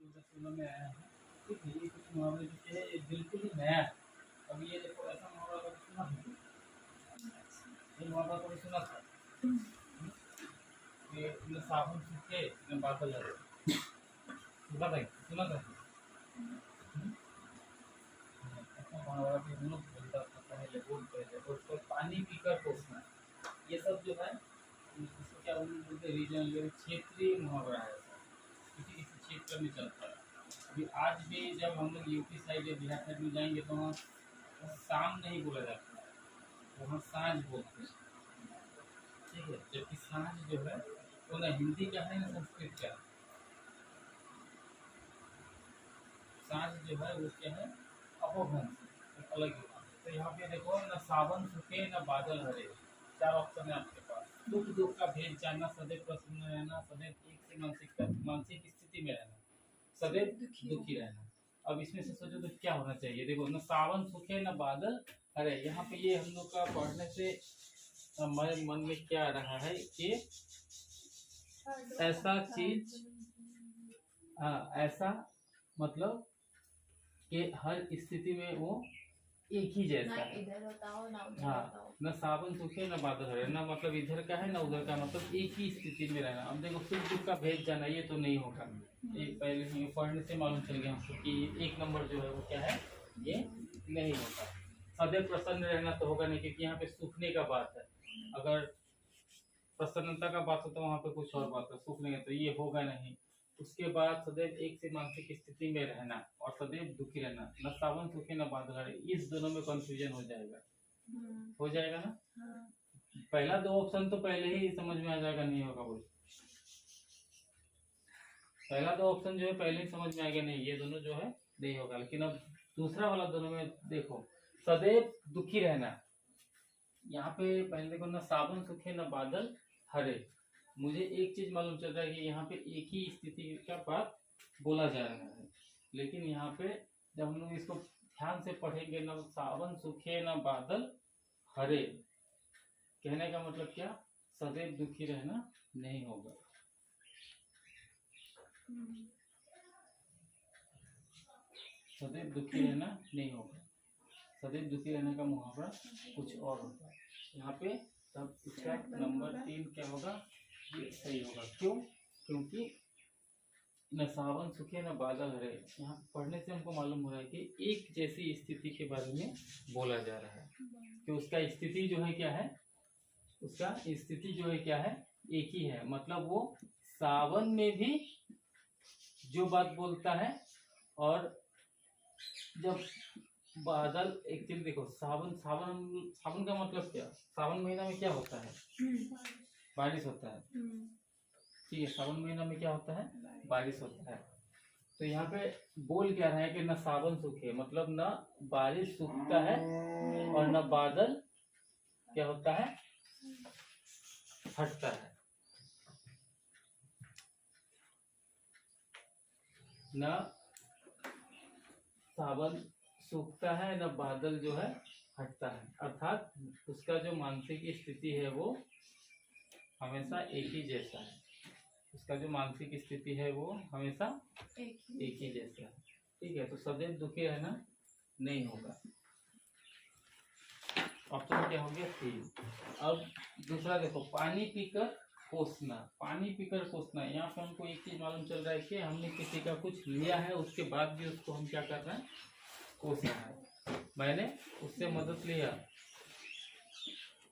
2016 में आया है। ठीक है, ये कुछ मुहावरे जो है ये बिल्कुल ही नया है। अब ये देखो ऐसा मुहावरा कभी सुना है? ये मुहावरा कभी सुना था कि न साबुन सूखे न बादल हरे। सुना था? ऐसा मुहावरा भी हम लोग बोलता था पहले, बोलते थे। और उसको पानी पीकर कोसना, ये सब जो है इसको क्या बोलते, रीजनल क्षेत्रीय मुहावरा है। किसी किसी क्षेत्र में चलता है। अभी आज भी जब हम लोग यूपी साइड या बिहार साइड में जाएंगे तो वहाँ शाम नहीं बोला जाता है, वहाँ साँझ बोलते हैं। ठीक है, जबकि साँझ जो है वो ना हिंदी का है ना संस्कृत का है। साँझ जो है वो क्या है, अपभ्रंश है, तो अलग ही बात है। तो यहाँ पे देखो, न सावन सूखे न बादल हरे, चार ऑप्शन है आपके पास। दुख दुख का भेद जानना, सदैव प्रसन्न रहना, सदैव एक से मानसिक स्थिति में रहना, सदैव दुखी रहना। अब इसमें से सोचो तो क्या होना चाहिए? देखो, न सावन सूखे न बादल हरे, यहाँ पे ये हम लोग का पढ़ने से हमारे मन में क्या आ रहा है कि ऐसा चीज, हाँ ऐसा मतलब कि हर स्थिति में वो एक ही जैसा है। इधर बताओ ना उधर हाँ, बताओ। न सावन सूखे न बादल हरे, न मतलब इधर का है न उधर का, मतलब एक ही स्थिति में रहना। अब देखो, सुख दुख का भेद जाना, ये तो नहीं होगा। एक पहले ही पढ़ने से मालूम चल गया हमको कि एक नंबर जो है वो क्या है, ये नहीं होगा। सदैव प्रसन्न रहना तो होगा नहीं, क्योंकि यहाँ पे सूखने का बात है। अगर प्रसन्नता का बात हो तो वहाँ पे कुछ और बात है, सूखने का तो ये होगा नहीं। उसके बाद सदैव एक से मानसिक स्थिति में रहना और सदैव दुखी रहना, न सावन सूखे न बादल हरे, इस दोनों में कंफ्यूजन हो जाएगा। हो जाएगा ना? पहला दो ऑप्शन तो पहले ही समझ में आ जाएगा, नहीं होगा बोल। पहला दो ऑप्शन जो है पहले ही समझ में आ गया, नहीं ये दोनों जो है नहीं होगा। लेकिन अब दूसरा वाला दोनों में देखो, सदैव दुखी रहना, यहाँ पे पहले देखो, न सावन सूखे न बादल हरे। मुझे एक चीज मालूम चल रहा है कि यहाँ पे एक ही स्थिति का बात बोला जा रहा है। लेकिन यहाँ पे जब हम लोग इसको ध्यान से पढ़ेंगे, न सावन सूखे न बादल हरे, कहने का मतलब क्या, सदैव दुखी रहना नहीं होगा। सदैव दुखी रहना नहीं होगा। सदैव दुखी रहने का मुहावरा कुछ और होता है यहाँ पे। तब इसका नंबर 3 क्या होगा, ये सही होगा। क्यों? क्योंकि न सावन सूखे न बादल हरे, यहाँ पढ़ने से हमको मालूम हो रहा है कि एक जैसी स्थिति के बारे में बोला जा रहा है। कि उसका स्थिति जो है क्या है, उसका स्थिति जो है क्या है, एक ही है। मतलब वो सावन में भी जो बात बोलता है, और जब बादल, एक चीज देखो, सावन सावन सावन का मतलब क्या, सावन महीना में क्या होता है, बारिश होता है। ठीक है, सावन महीना में क्या होता है, बारिश होता है। तो यहाँ पे बोल क्या रहा है कि न सावन सूखे, मतलब न बारिश सूखता है और न बादल क्या होता है, हटता है। न सावन सूखता है न बादल जो है हटता है, अर्थात उसका जो मानसिक स्थिति है वो हमेशा एक ही जैसा है। उसका जो मानसिक स्थिति है वो हमेशा एक ही जैसा है। ठीक है, तो सदैव दुखी रहना नहीं होगा। ऑप्शन क्या हो गया, 3। अब दूसरा देखो, पानी पीकर कोसना। पानी पीकर कोसना, यहाँ पे हमको एक चीज मालूम चल रहा है कि हमने किसी का कुछ लिया है, उसके बाद भी उसको हम क्या कर रहे हैं, कोस रहे हैं। मैंने उससे मदद लिया,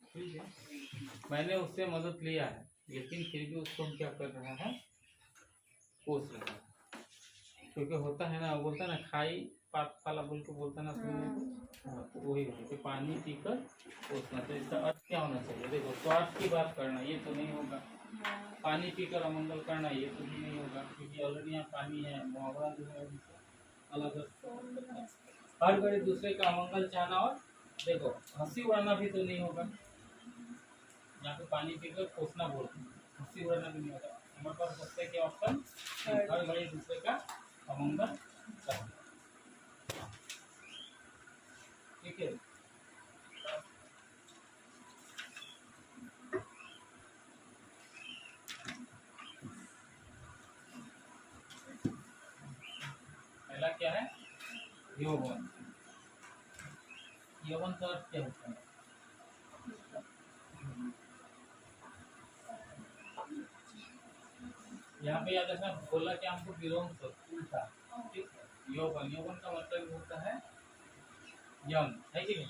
ठीक है, मैंने उससे मदद लिया है, लेकिन फिर भी उसको हम क्या कर रहे हैं, कोस रहे हैं। क्योंकि होता है ना, बोलता है ना, खाई पात पाला बोल के बोलता है ना, तो वही है, पानी पीकर कोसना। तो इसका अर्थ क्या होना चाहिए, देखो, स्वार्थ की बात करना ये तो नहीं होगा, पानी पीकर अमंगल करना ये तो भी नहीं होगा, क्योंकि ऑलरेडी यहाँ पानी है। मुहावरा जो है अलग हर घड़ी दूसरे का अमंगल चाहना, और देखो हंसी उड़ाना भी तो नहीं होगा। यहाँ पे पानी पीकर कोसना बोलते हैं, हंसी उड़ाना भी नहीं होगा। हमारे पास बचते के ऑप्शन, हर घड़ी दूसरे का अमंगल चाहना। ठीक है, यौवन। यौवन का अर्थ क्या होता है? यहाँ पे याद रखना, बोला कि हमको विलोम से उल्टा, ठीक है। यौवन, यौवन का मतलब होता है यंग, है कि नहीं?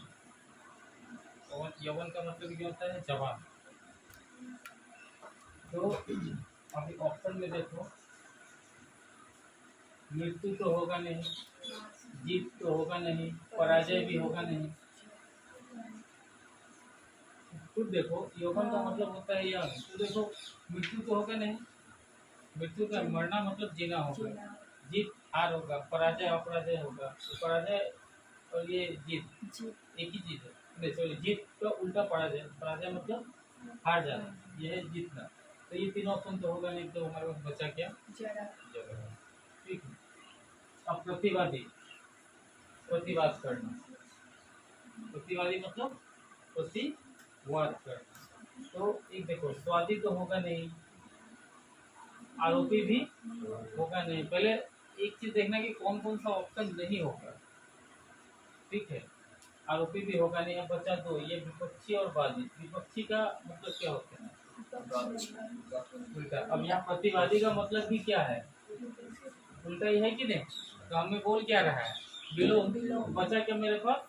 और यौवन का मतलब क्या होता है? जवान। तो अभी ऑप्शन में देखो, मृत्यु तो होगा नहीं, जीत तो होगा नहीं, पराजय भी होगा नहीं। खुद देखो, यौवन का मतलब होता है यंग, तो देखो मृत्यु तो होगा नहीं, मृत्यु का मरना मतलब जीना होगा, जीत हार होगा, पराजय अपराजय होगा। तो पराजय और ये जीत एक ही चीज है। नहीं सॉरी, जीत का उल्टा पराजय, पराजय मतलब हार जाना, ये है जीतना। तो ये तीनों ऑप्शन तो होगा नहीं, तो हमारे पास बचा क्या? जड़ा। ठीक है। अब प्रतिवादी, प्रतिवाद करना, प्रतिवादी मतलब प्रतिवाद करना। तो एक देखो, स्वादी तो होगा नहीं, आरोपी भी होगा नहीं। पहले एक चीज देखना कि कौन कौन सा ऑप्शन नहीं होगा, ठीक है। आरोपी भी होगा नहीं। अब बचा दो, ये विपक्षी और वादी। विपक्षी का मतलब क्या होता है? उल्टा। अब यहाँ प्रतिवादी का मतलब भी क्या है? उल्टा ही है कि नहीं? तो हमें बोल क्या रहा है? विलोम। बचा क्या मेरे पास?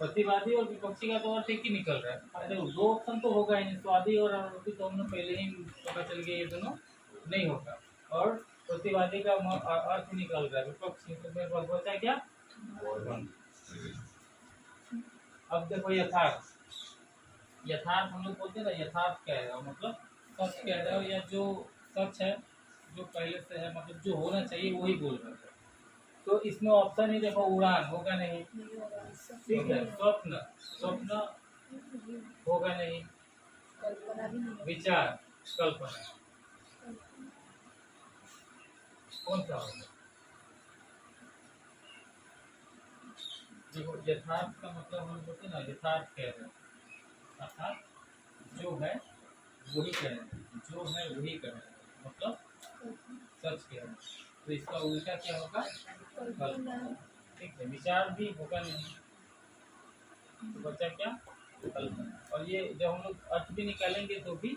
प्रतिवादी और विपक्षी का तो अर्थ एक ही निकल रहा है। अरे दो ऑप्शन तो होगा ही नहीं, स्वादी और आरोपी तो हमने पहले ही पता चल गया, ये दोनों नहीं होगा। और प्रतिवादी का अर्थ निकल रहा है विपक्षी, तो मेरे पास बचा क्या? अब देखो यथार्थ, यथार्थ हम लोग बोलते हैं ना, यथार्थ क्या है? मतलब सच कह रहे हो, या जो सच है, जो पहले से है, मतलब जो होना चाहिए वही बोल रहे हैं। तो इसमें ऑप्शन ही देखो, उड़ान होगा नहीं, ठीक है। स्वप्न, स्वप्न होगा नहीं। विचार, कल्पना, कौन सा होगा? देखो यथार्थ का मतलब हम बोलते हैं ना, यथार्थ कह रहे हैं, अर्थात जो है वही कह रहे हैं, जो है वही कह रहे हैं, मतलब सच कह रहे हैं। तो इसका उल्टा क्या होगा? कल्पना, ठीक है। विचार भी होगा नहीं, तो बचा क्या? कल्पना। और ये जब हम लोग अर्थ भी निकालेंगे तो भी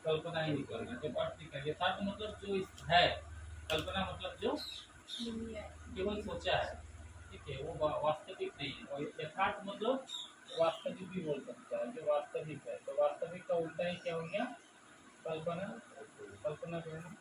कल्पना ही निकलेगा। जब अर्थ निकालेंगे, यथार्थ मतलब जो है, कल्पना मतलब जो केवल सोचा है, ठीक है, वो वास्तविक नहीं है। और यथार्थ मतलब वास्तविक भी बोल सकता है, जो वास्तविक है। तो वास्तविक का उल्टा ही क्या हो गया? कल्पना। कल्पना करना।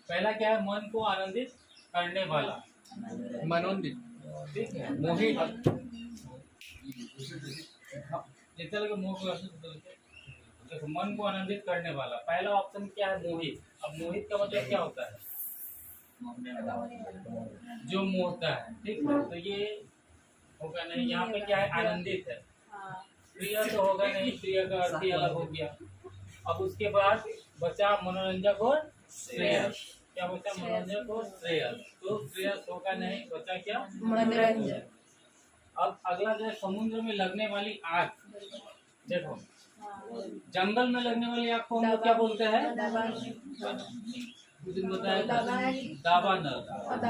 पहला क्या है? मन को आनंदित करने वाला, मनोन्दित, ठीक है। मोहित, जितना लगे मोह को देखो, मन को आनंदित करने वाला। पहला ऑप्शन क्या है? मोहित। अब मोहित का मतलब क्या होता है? जो मोहता है, ठीक है। तो ये होगा नहीं। यहाँ पे क्या है? आनंदित है। प्रिय तो होगा नहीं, प्रिय का अर्थ ही अलग हो गया। अब उसके बाद बचा मनोरंजक और श्रेयस। क्या बचा? मनोरंजक और श्रेयस। तो श्रेयस होगा नहीं, बचा क्या? मनोरंजन। अब अगला जो है, समुद्र में लगने वाली आग। देखो, जंगल में लगने वाली आग को हम लोग क्या बोलते हैं? कुछ दिन बताया दावानल।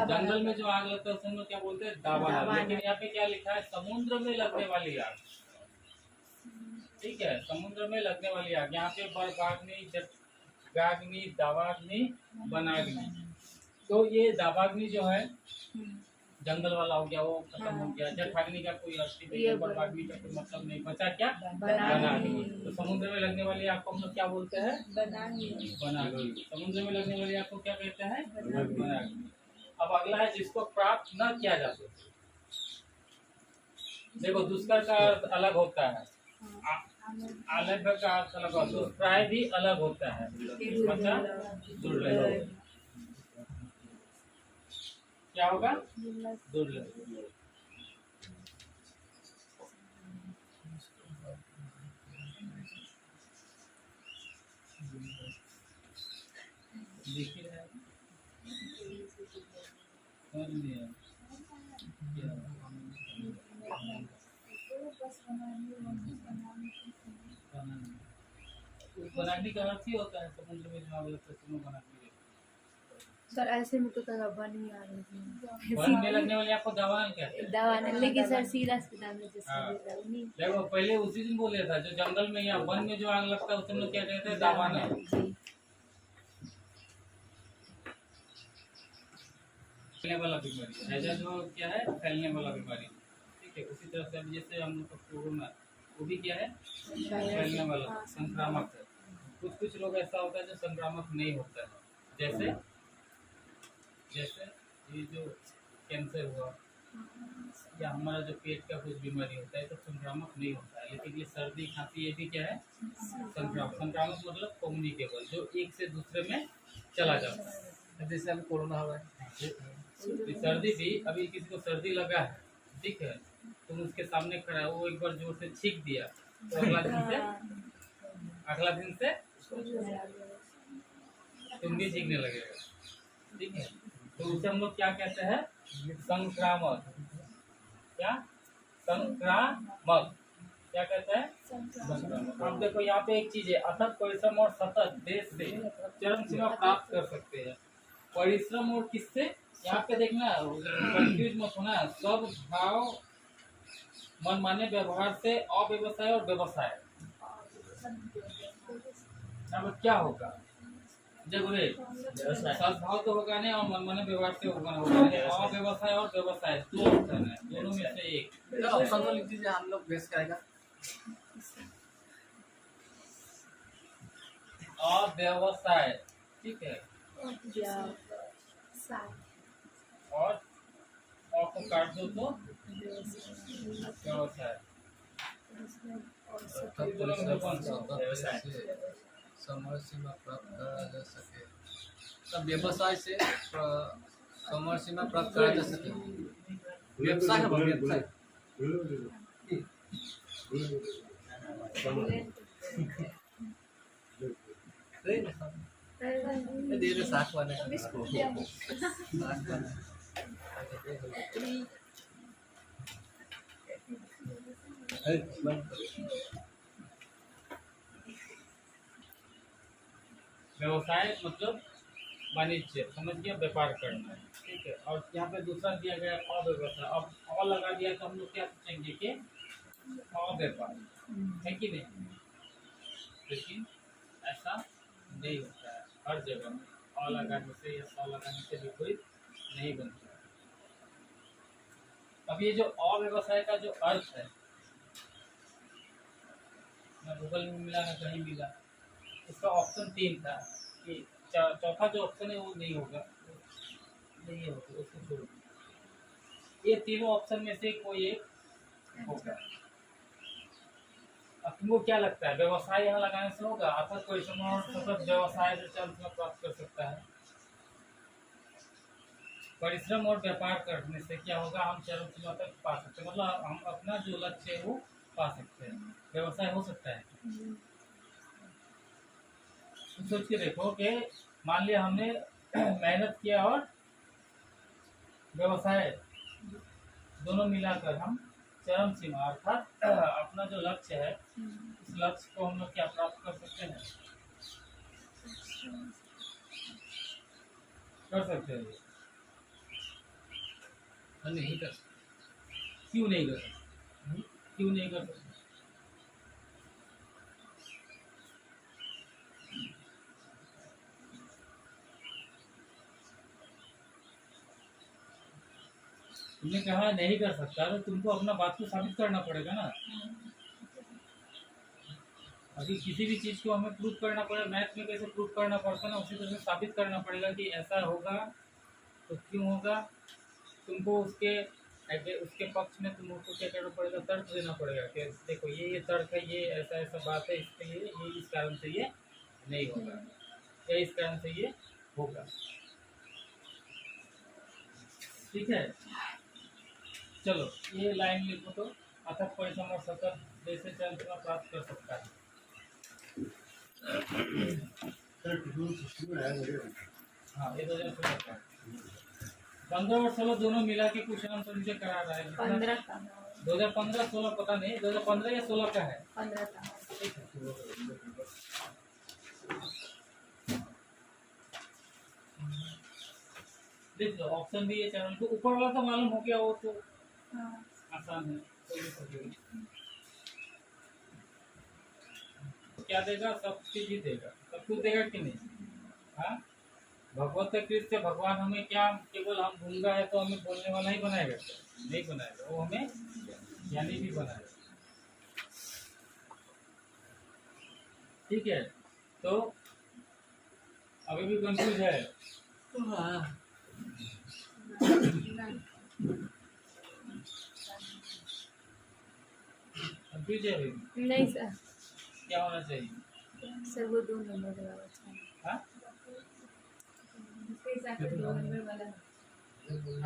जंगल में जो आग लगता है उसमें क्या बोलते हैं? दावानल। लेकिन यहाँ पे क्या लिखा है? समुद्र में लगने वाली आग, ठीक है। समुद्र में लगने वाली आग। यहाँ पे बर्फाग्नि, जटाग्नि, दावाग्नि, वनाग्नि। तो ये दावाग्नि जो है जंगल वाला हो गया, वो खत्म हो गया। जटाग्नि का कोई अर्थ नहीं, बर्फाग्नि का कोई मतलब नहीं। बचा क्या? वनाग्नि। तो समुद्र में लगने वाली आग को हम लोग क्या बोलते हैं? वनाग्नि। समुद्र में लगने वाली आग को क्या कहते हैं? वनाग्नि। अब अगला है, जिसको प्राप्त न किया जा सके। देखो, दुष्कर का अर्थ अलग होता है, अलग का अर्थ अलग होता है, प्राय भी अलग होता है, मतलब दुर्लभ। क्या होगा? दुर्लभ। देखिए वनाग्नि का अर्थ ही होता है समुद्र में वनाग्नि। सर ऐसे में तो बन ही आ रही वन में लगने वाले आपको दवान कहते हैं। दवान, लेकिन सर सीधा सीधा में हाँ। जैसे देखो पहले उसी दिन बोले था, जो जंगल में या वन में जो आग लगता है उस लोग क्या कहते हैं? दावान है। फैलने वाला बीमारी, हैजा जो क्या है? फैलने वाला बीमारी। ठीक है, उसी तरह से अब जैसे हम लोग का कोरोना, वो भी क्या है? फैलने वाला, संक्रामक है। कुछ कुछ लोग ऐसा होता है जो संक्रामक नहीं होता है, जैसे जैसे ये जो कैंसर हुआ या हमारा जो पेट का कुछ बीमारी होता है तो संक्रामक नहीं होता है। लेकिन ये सर्दी खांसी ये भी क्या है? संक्रामक। संक्रामक मतलब कम्युनिकेबल, जो एक से दूसरे में चला जाता है। जैसे अभी कोरोना हुआ है, सर्दी भी, अभी किसी को सर्दी लगा है, ठीक है, तुम उसके सामने खड़ा है, वो एक बार जोर से छींक दिया तो अगला दिन से तुम भी छींकने लगेगा। ठीक है, तो उसे हम लोग क्या कहते हैं? संक्रामक। क्या? संक्रामक। क्या कहते हैं? संक्रामक। अब देखो यहाँ पे एक चीज है, अथक परिश्रम और सतत देश से चरम सीमा प्राप्त कर सकते हैं। परिश्रम और किससे? यहाँ पे देखना, कंफ्यूज मत होना। सब भाव मनमाने व्यवहार से अव्यवसाय और व्यवसाय। अब क्या होगा? देखो सद्भाव तो होगा नहीं और मनमाने व्यवहार से होगा नहीं। अव्यवसाय और व्यवसाय दो ऑप्शन है, दोनों में से एक ऑप्शन को लिख दीजिए, हम लोग बेस करेगा। अव्यवसाय, ठीक है, और को काट दो तो व्यवसाय। समर सीमा प्राप्त करा जा सके, तब व्यवसाय से समर सीमा प्राप्त करा जा सके। व्यवसाय है, व्यवसाय धीरे साथ वाले इसको व्यवसाय मतलब वाणिज्य, समझ गया, व्यापार करना है। ठीक है, और यहाँ पे दूसरा दिया गया अव्यवसाय। अब और लगा दिया तो हम लोग क्या सोचेंगे कि अव्यापार है कि नहीं, लेकिन ऐसा नहीं होता है। हर जगह में अ लगाने से या स लगाने से विपरीत नहीं बनता है। अब ये जो अव्यवसाय का जो अर्थ है, मैं गूगल में मिला ना कहीं मिला, इसका ऑप्शन 3 था कि चौथा जो ऑप्शन है वो नहीं होगा, नहीं होगा, उसको छोड़ो। ये तीनों ऑप्शन में से कोई एक होगा। अब तुमको क्या लगता है, व्यवसाय यहाँ लगाने से होगा? अर्थात कोई सतत व्यवसाय जो चरम सीमा प्राप्त कर सकता है। परिश्रम और व्यापार करने से क्या होगा? हम चरम सीमा तक पा सकते हैं, मतलब हम अपना जो लक्ष्य है वो पा सकते हैं। व्यवसाय हो सकता है। तो सोच के देखो कि मान लिया हमने मेहनत किया और व्यवसाय दोनों मिलाकर हम चरम सीमा अर्थात अपना जो लक्ष्य है उस लक्ष्य को हम लोग क्या प्राप्त कर सकते हैं? कर सकते हैं। नहीं कर क्यों नहीं कर सकते? क्यों नहीं कर सकते? तुमने कहा नहीं कर सकता, तो तुमको अपना बात को साबित करना पड़ेगा ना। अभी किसी भी चीज को हमें प्रूव करना पड़ेगा, मैथ में कैसे प्रूव करना पड़ता है ना, उसी तरह से साबित करना पड़ेगा कि ऐसा होगा तो क्यों होगा। तुमको उसके ऐसे उसके पक्ष में तुमको क्या करना पड़ेगा, तर्क देना पड़ेगा कि देखो ये तर्क है, ये ऐसा ऐसा बात है, इसके ये इस कारण से ये नहीं होगा, या इस कारण से ये होगा। ठीक है, चलो ये लाइन लिखो तो, अथक परिश्रम और सतत जैसे चंद्रमा प्राप्त कर सकता है। हाँ, ये 2016 का 15 और 16 दोनों मिला के क्वेश्चन आंसर मुझे करा रहा है। 15 का 2015 16 पता नहीं, 2015 या 16 का है। 15 का ठीक है, देख लो ऑप्शन भी है चैनल को ऊपर वाला तो मालूम हो गया, वो तो हाँ आसान है, कोई दिक्कत नहीं। क्या देगा, सब चीज ही देगा, सब कुछ देगा कि नहीं। हाँ, भगवत कृष्ण भगवान हमें क्या केवल हम गूंगा है तो हमें बोलने वाला ही बनाएगा क्या? नहीं बनाएगा, वो हमें ज्ञानी भी बनाएगा। ठीक है, तो अभी भी कंफ्यूज है। कंफ्यूज है अभी भी? नहीं सर, क्या होना चाहिए? सर वो 2 नंबर वाला चाहिए। हाँ, इसके हिसाब से 2 नंबर वाला,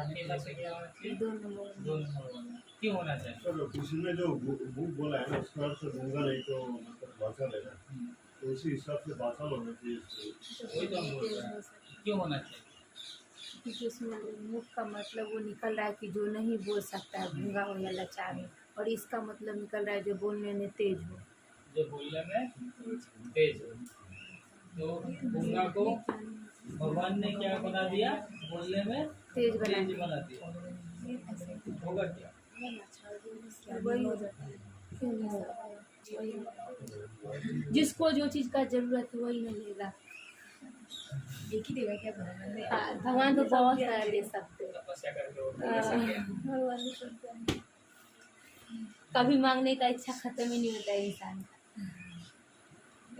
आपके हिसाब से क्या होना चाहिए? 2 नंबर दो नंबर वाला क्यों होना चाहिए? सर उसमें जो बुक बोला है ना, उसका अर्थ दूंगा नहीं तो मतलब बाचा लेना, तो उसी हिसाब से बाचा होना चाहिए इसको। वही तो हम बोल रहे हैं, क्यों होना चाहिए? क्योंकि उसमें मुख का मतलब वो निकल रहा है कि जो नहीं बोल सकता है, गूंगा हो या लाचार हो, और इसका मतलब निकल रहा है जो बोलने में तेज हो। जो बोलने में तेज हो, तो गंगा को भगवान ने क्या बना दिया, बोलने में तेज तेज बना बना दिया। होगा क्या? वही हो जाता है। क्यों नहीं सर? वही। जिसको जो चीज का जरूरत है वही नहीं लेगा। एक ही देगा क्या भगवान? भगवान तो बहुत सारा दे सकते हैं। तपस्या करके वो बोल सके। भगवान भी करते हैं। कभी मांगने का इच्छा खत्म ही नहीं होता है इंसान का।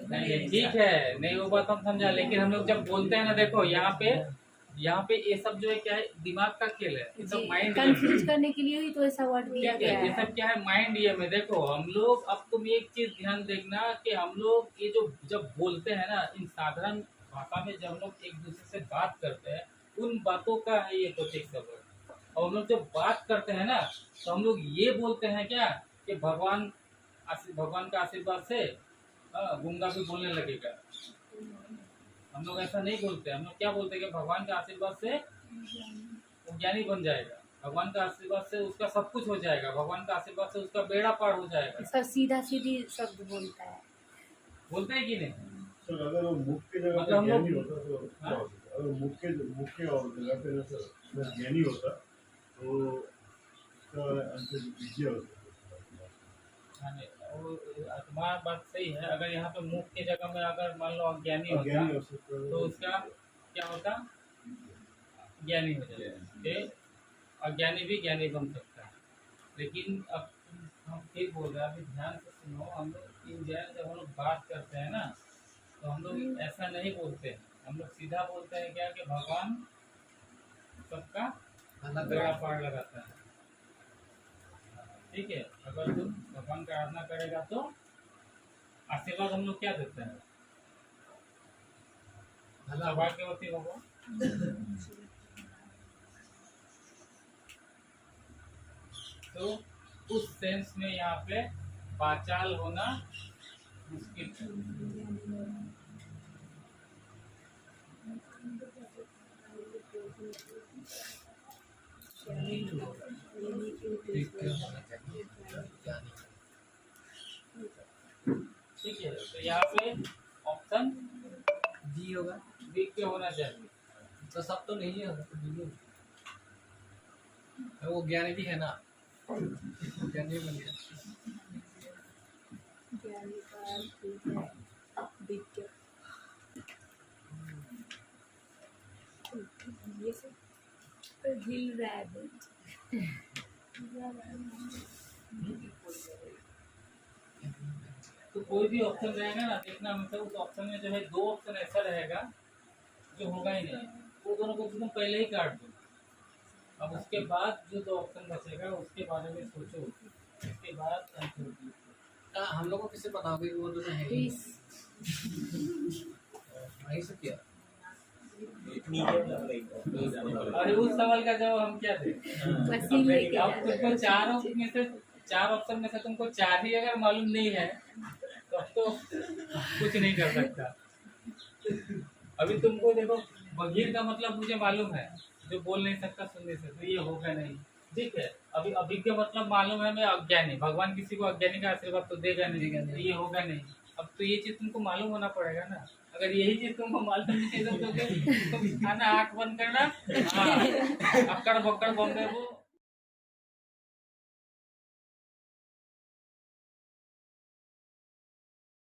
नहीं ठीक है, नहीं वो बात हम समझा, लेकिन हम लोग जब बोलते हैं ना, देखो यहाँ पे ये सब जो है क्या है, दिमाग का खेल है, ये सब माइंड कंफ्यूज करने के लिए ही तो ऐसा वर्ड दिया ठीक गया है, ये है। सब क्या है, माइंड ये में। देखो हम लोग, अब तुम एक चीज ध्यान देखना कि हम लोग ये जो जब बोलते हैं ना, इन साधारण भाषा में जब हम लोग एक दूसरे से बात करते हैं, उन बातों का है ये प्रत्येक शब्द। और हम लोग जब बात करते हैं ना, तो हम लोग ये बोलते हैं क्या कि भगवान का आशीर्वाद से गूंगा भी बोलने लगेगा। हम लोग ऐसा नहीं बोलते, हम लोग क्या बोलते हैं कि भगवान के आशीर्वाद से वो ज्ञानी बन जाएगा, भगवान का आशीर्वाद से उसका सब कुछ हो जाएगा, भगवान का आशीर्वाद से उसका बेड़ा पार हो जाएगा। सर सीधा सीधी शब्द बोलता है। बोलते हैं कि नहीं? सर अगर वो मुख की जगह मतलब हम पे ज्ञानी लोग- होता तो क्या हाँ? होता? अगर मुख के और जगह पे ना सर अगर ज्ञानी होता तो उसका आंसर विजय होता। हाँ, नहीं, वो तुम्हारा बात सही है। अगर यहाँ पे मुख की जगह में अगर मान लो अज्ञानी होता, ज्ञानी हो सकता तो उसका क्या होता, ज्ञानी हो जाएगा। ठीक, अज्ञानी भी ज्ञानी बन सकता है। लेकिन अब हम ठीक बोल रहे हैं, अभी ध्यान से सुनो। हम लोग इन जैन जब हम लोग बात करते हैं ना, तो हम लोग ऐसा नहीं बोलते हैं, हम लोग सीधा बोलते हैं क्या कि भगवान सबका बेड़ा पार लगाता है। ठीक है, अगर तुम भगवान का आराधना करेगा तो आशीर्वाद हम लोग क्या देते हैं, सौभाग्यवती होगा। तो उस सेंस में यहाँ पे वाचाल होना मुश्किल है। ठीक है, तो यहाँ पे ऑप्शन जी होगा बी पे होना चाहिए। तो सब तो नहीं है, तो नहीं है। वो ज्ञानी भी है ना, ज्ञानी बन गया। ज्ञानी का अर्थ है विज्ञ। ये सब हिल रहा है। तो कोई भी ऑप्शन रहेगा ना, देखना मतलब उस ऑप्शन में जो है 2 ऑप्शन ऐसा रहेगा जो होगा ही नहीं, वो दोनों को तुम पहले ही काट दो। अब उसके बाद जो 2 ऑप्शन बचेगा उसके बारे में सोचो, उसके बाद आंसर दीजिए। हम लोग को किससे पता होगा कि वो दोनों है तो ही? इस वहीं से किया। अरे उस सवाल का जवाब हम क्या दें? वसीम लेके अब तुमको 4 ऑप्शन में से तुमको 4 ही अगर मालूम नहीं है तब तो कुछ नहीं कर सकता। अभी तुमको देखो, बगीर का मतलब मुझे मालूम है, जो बोल नहीं सकता सुन नहीं सकता, ये होगा नहीं, ठीक है। अभी अभिज्ञ मतलब मालूम है, मैं अज्ञानी, भगवान किसी को अज्ञानी का आशीर्वाद तो देगा नहीं, तो ये होगा नहीं। अब तो ये चीज तुमको मालूम होना पड़ेगा ना। अगर यही चीज तुमको मालूम नहीं है तो खाना आँख बंद करना, अक्कड़ बक्कड़ बम्बे वो